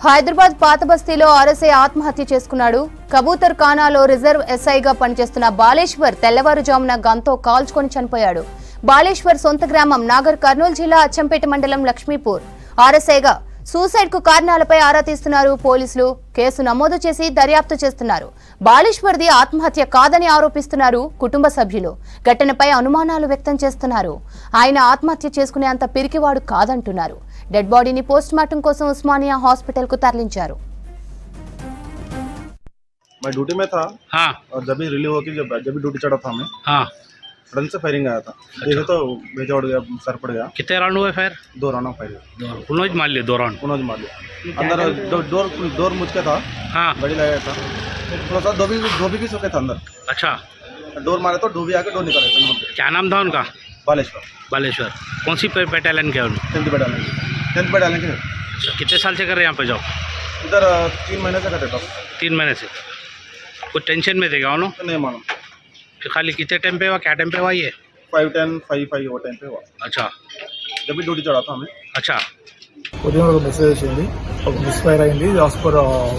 హైదరాబాద్ పాత బస్తీలో ఆర్ఎస్ఐ ఆత్మహత్య చేసుకున్నాడు. కబూతర్ ఖానాలో రిజర్వ్ ఎస్ఐగా పనిచేస్తున్న బాలేశ్వర్ తెల్లవారుజామున గన్తో కాల్చుకొని చనిపోయాడు. బాలేశ్వర్ సొంత గ్రామం నాగర్ కర్నూలు జిల్లా అచ్చంపేట మండలం లక్ష్మీపూర్. ఆర్ఎస్ఐగా సూసైడ్ కు కారణాలపై ఆరా తీస్తున్నారు పోలీసులు. కేసు నమోదు చేసి దర్యాప్తు చేస్తున్నారు. బాలేశ్వర్ది ఆత్మహత్య కాదని ఆరోపిస్తున్నారు కుటుంబ సభ్యులు. ఘటనపై అనుమానాలు వ్యక్తం చేస్తున్నారు. ఆయన ఆత్మహత్య చేసుకునేంత పిరికివాడు కాదంటున్నారు. डेड बॉडी नी पोस्टमार्टम కోసం उस्मानिया हॉस्पिटल को तरलिंचारू। मैं ड्यूटी में था हाँ। और जब भी रिलीव होकर जब भी ड्यूटी चढ़ा था मैं हाँ। सडन से फायरिंग आया था। देखे तो भेजा उड़ गया, सर पड़ गया। कितने राउंड हुए फायर? 2 round fire. उन्होंने मार लिया 2 राउंड। उन्होंने मार लिया अंदर। डोर मुझ के था। हाँ। बड़ी लगाया था थोड़ा सा। धोबी भी सोके था अंदर। अच्छा। डोर मारे तो डोबी आके डोर निकाले थे। क्या नाम था उनका? बालेश्वर। बालेश्वर कौन सी बटालियन के? 10th बटालियन के। अच्छा, कितने साल से कर रहे हैं यहाँ पे जॉब? इधर 3 महीने से करते था। 3 महीने से। कुछ टेंशन में थे क्या उन्होंने? नहीं मालूम। फिर खाली कितने टाइम पे हुआ, क्या टाइम पे हुआ ये? 5:10 5:05 वो टाइम पे हुआ। अच्छा। जब भी ड्यूटी चढ़ा था हमें। अच्छा। ఉదయం ఒక మెసేజ్ వచ్చింది, ఒక మిస్ఫైర్ అయింది,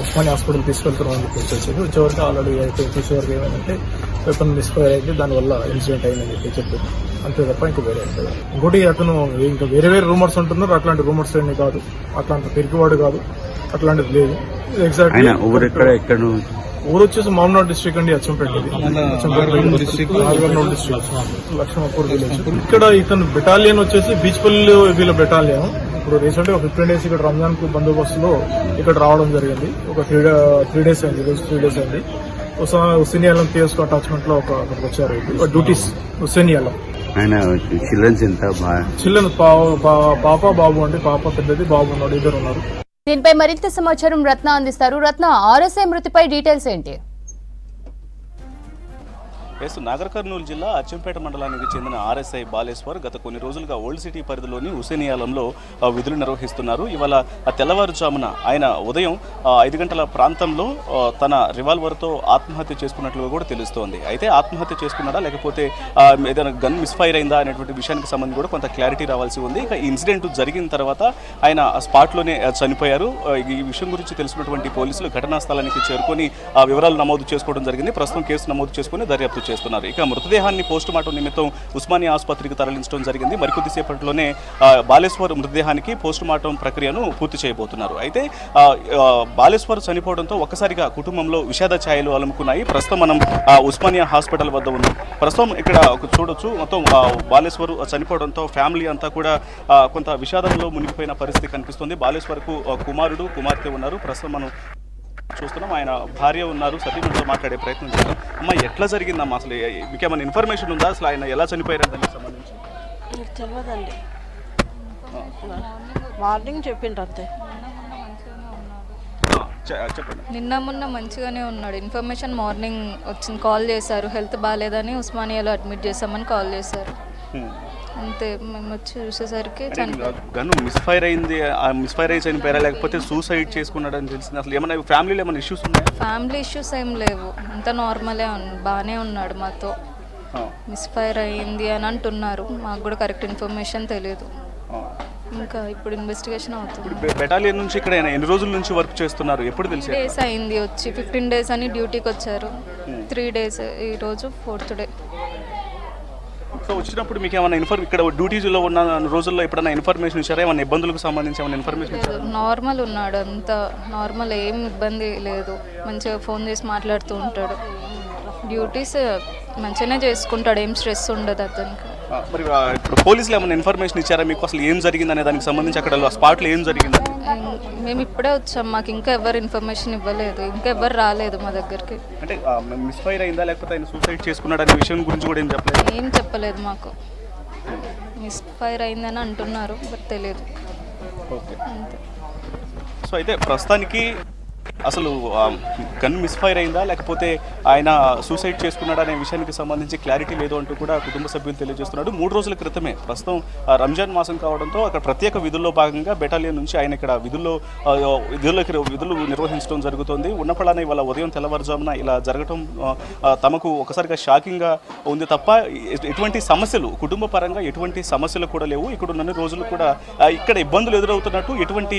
ఉస్మానియా హాస్పిటల్ తీసుకెళ్తున్నామని చెప్పి వచ్చింది. వచ్చేవరకు ఆల్రెడీ అయితే చూసేవరకు ఏమైందంటే వెపన్ మిస్ఫైర్ అయితే దానివల్ల ఇన్సిడెంట్ అయిందని చెప్పి చెప్పింది. అంతే తప్ప ఇంకా వేరే ఉంటుంది. ఇంకోటి అతను ఇంకా వేరే రూమర్స్ ఉంటున్నారు. అట్లాంటి రూమర్స్ ఏమీ కాదు, అట్లాంటి పెరిగివాడు కాదు, అట్లాంటిది లేదు. ఎగ్జాక్ట్ ఊరు వచ్చేసి మామనాడ్ డిస్ట్రిక్ట్ అండి, Achampet district, Nagarnool district, Laxmipur village. ఇక్కడ ఇతను బెటాలియన్ వచ్చేసి బీచ్పల్లి వీళ్ళ బెటాలియన్. ఇప్పుడు రీసెంట్ గా 15 days ఇక్కడ రంజాన్ కు బందోబస్తులో ఇక్కడ రావడం జరిగింది. ఒక 3 days అయింది, ఈరోజు 3 days అయింది. హుస్సేనియాలం పిఎస్కు అటాచ్మెంట్ లో అక్కడికి వచ్చారు డ్యూటీస్. హుస్సేనియాలం చిల్డ్రన్ పాప బాబు అంటే పాప పెద్దది, బాబు ఉన్నాడు, ఇద్దరు ఉన్నారు. దీనిపై మరింత సమాచారం రత్న అందిస్తారు. రత్న, ఆర్ఎస్ఐ మృతిపై డీటెయిల్స్ ఏంటి? నాగర్ కర్నూలు జిల్లా అచ్చంపేట మండలానికి చెందిన ఆర్ఎస్ఐ బాలేశ్వర్ గత కొన్ని రోజులుగా ఓల్డ్ సిటీ పరిధిలోని హుస్సేనియాలంలో విధులు నిర్వహిస్తున్నారు. ఇవాళ తెల్లవారుజామున ఆయన ఉదయం 5 గంటల ప్రాంతంలో తన రివాల్వర్తో ఆత్మహత్య చేసుకున్నట్లుగా కూడా తెలుస్తోంది. అయితే ఆత్మహత్య చేసుకున్నాడా లేకపోతే ఏదైనా గన్ మిస్ఫైర్ అయిందా అనేటువంటి విషయానికి సంబంధించి కూడా కొంత క్లారిటీ రావాల్సి ఉంది. ఇక ఇన్సిడెంట్ జరిగిన తర్వాత ఆయన స్పాట్లోనే చనిపోయారు. ఈ విషయం గురించి తెలుసుకున్నటువంటి పోలీసులు ఘటనా స్థలానికి చేరుకొని వివరాలు నమోదు చేసుకోవడం జరిగింది. ప్రస్తుతం కేసు నమోదు చేసుకుని దర్యాప్తు చేస్తున్నారు. ఇక మృతదేహాన్ని పోస్టుమార్టం నిమిత్తం ఉస్మానియా ఆసుపత్రికి తరలించడం జరిగింది. మరికొద్దిసేపట్లోనే బాలేశ్వర్ మృతదేహానికి పోస్టుమార్టం ప్రక్రియను పూర్తి చేయబోతున్నారు. అయితే బాలేశ్వర్ చనిపోవడంతో ఒక్కసారిగా కుటుంబంలో విషాద ఛాయలు అలుముకున్నాయి. ప్రస్తుతం మనం ఉస్మానియా హాస్పిటల్ వద్ద ఉన్నాం. ప్రస్తుతం ఇక్కడ చూడొచ్చు, మొత్తం బాలేశ్వర్ చనిపోవడంతో ఫ్యామిలీ అంతా కూడా కొంత విషాదంలో మునిగిపోయిన పరిస్థితి కనిపిస్తుంది. బాలేశ్వర్కు కుమారుడు కుమార్తె ఉన్నారు. ప్రస్తుతం మనం చూస్తున్నాం, ఆయన భార్య ఉన్నారు. సతీమణితో మాట్లాడే ప్రయత్నం చేద్దాం. అమ్మ, ఎట్లా జరిగిందమ్మా? అసలు మీకు ఏమైనా ఇన్ఫర్మేషన్ ఉందా అసలు ఆయన ఎలా చనిపోయారు దానికి సంబంధించి? తెలియదండి, మార్నింగ్ చెప్పిండ్రు అంతే. చెప్పండి. నిన్న మొన్న మంచిగానే ఉన్నాడు. ఇన్ఫర్మేషన్ మార్నింగ్ వచ్చింది, కాల్ చేశారు. హెల్త్ బాగాలేదని ఉస్మానియాలో అడ్మిట్ చేస్తామని కాల్ చేశారు. అంతే, మేము వచ్చి చూసేసరికి గన్ మిస్ఫైర్ అయింది. మిస్ఫైర్ అయ్యి చనిపోయారా లేకపోతే సూసైడ్ చేసుకున్నాడని తెలిసింది? అసలు ఏమైనా ఫ్యామిలీలో ఏమైనా ఇష్యూస్ ఉన్నాయా? ఫ్యామిలీ ఇష్యూస్ ఏం లేవు, అంత నార్మలే, బాగానే ఉన్నాడు మాతో. మిస్ఫైర్ అయ్యింది అని అంటున్నారు, మాకు కూడా కరెక్ట్ ఇన్ఫర్మేషన్ తెలియదు. ఇంకా ఇప్పుడు ఇన్వెస్టిగేషన్ అవుతుంది. బెటాలియన్ నుంచి ఇక్కడ ఎన్ని రోజుల నుంచి వర్క్ చేస్తున్నారు? ఎప్పుడు తెలిసి? డేస్ అయింది వచ్చి, 15 days అని డ్యూటీకి వచ్చారు. 3 days, ఈరోజు 4th day. సో వచ్చినప్పుడు మీకు ఏమైనా ఇక్కడ డ్యూటీలో ఉన్న రోజుల్లో ఎప్పుడైనా ఇన్ఫర్మేషన్ ఇచ్చారా? ఏమైనా ఇబ్బందులకు సంబంధించి ఏమైనా ఇన్ఫర్మేషన్ ఇచ్చారా? నార్మల్ ఉన్నాడు, అంత నార్మల్, ఏం ఇబ్బంది లేదు. మంచిగా ఫోన్ చేసి మాట్లాడుతూ ఉంటాడు. డ్యూటీస్ మంచిగానే చేసుకుంటాడు, ఏం స్ట్రెస్ ఉండదు అతనికి. మరి ఇప్పుడు పోలీసులు ఏమైనా ఇన్ఫర్మేషన్ ఇచ్చారా మీకు? అసలు ఏం జరిగింది అనే దానికి సంబంధించి అక్కడ స్పాట్లో ఏం జరిగింది? మేము ఇప్పుడే వచ్చాం, మాకు ఇంకా ఎవరు ఇన్ఫర్మేషన్ ఇవ్వలేదు, ఇంకా ఎవరు రాలేదు మా దగ్గరికి. అంటే మిస్ఫైర్ అయిందా లేకపోతే ఆయన సూసైడ్ చేసుకున్నాడు అనే విషయం గురించి కూడా ఏం చెప్పలేదు మాకు. మిస్ఫైర్ అయిందని అంటున్నారు, బట్ తెలియదు. ఓకే. సో అయితే ప్రస్తుతానికి అసలు గన్ మిస్ఫైర్ అయిందా లేకపోతే ఆయన సూసైడ్ చేసుకున్నాడా అనే విషయానికి సంబంధించి క్లారిటీ లేదు అంటూ కూడా కుటుంబ సభ్యులు తెలియజేస్తున్నారు. 3 రోజుల క్రితమే ప్రస్తుతం రంజాన్ మాసం కావడంతో అక్కడ ప్రత్యేక విధుల్లో భాగంగా బెటాలియన్ నుంచి ఆయన ఇక్కడ విధులు నిర్వహించడం జరుగుతుంది. ఉన్నపళాన ఇవాళ ఉదయం తెల్లవారుజామున ఇలా జరగటం తమకు ఒకసారిగా షాకింగ్గా ఉంది తప్ప ఎటువంటి సమస్యలు కుటుంబ పరంగా ఎటువంటి సమస్యలు కూడా లేవు. ఇక్కడ ఉన్న రోజులు కూడా ఇక్కడ ఇబ్బందులు ఎదురవుతున్నట్టు ఎటువంటి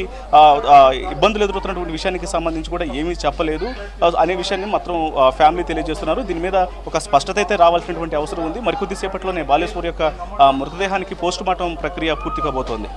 ఇబ్బందులు ఎదురవుతున్నటువంటి విషయానికి సంబంధించి కూడా ఏమీ చెప్పలేదు అనే విషయాన్ని మాత్రం ఫ్యామిలీ తెలియజేస్తున్నారు. దీని మీద ఒక స్పష్టత అయితే రావాల్సినటువంటి అవసరం ఉంది. మరికొద్దిసేపట్లోనే బాలేశ్వర్ యొక్క మృతదేహానికి పోస్ట్ మార్టం ప్రక్రియ పూర్తి కాబోతోంది.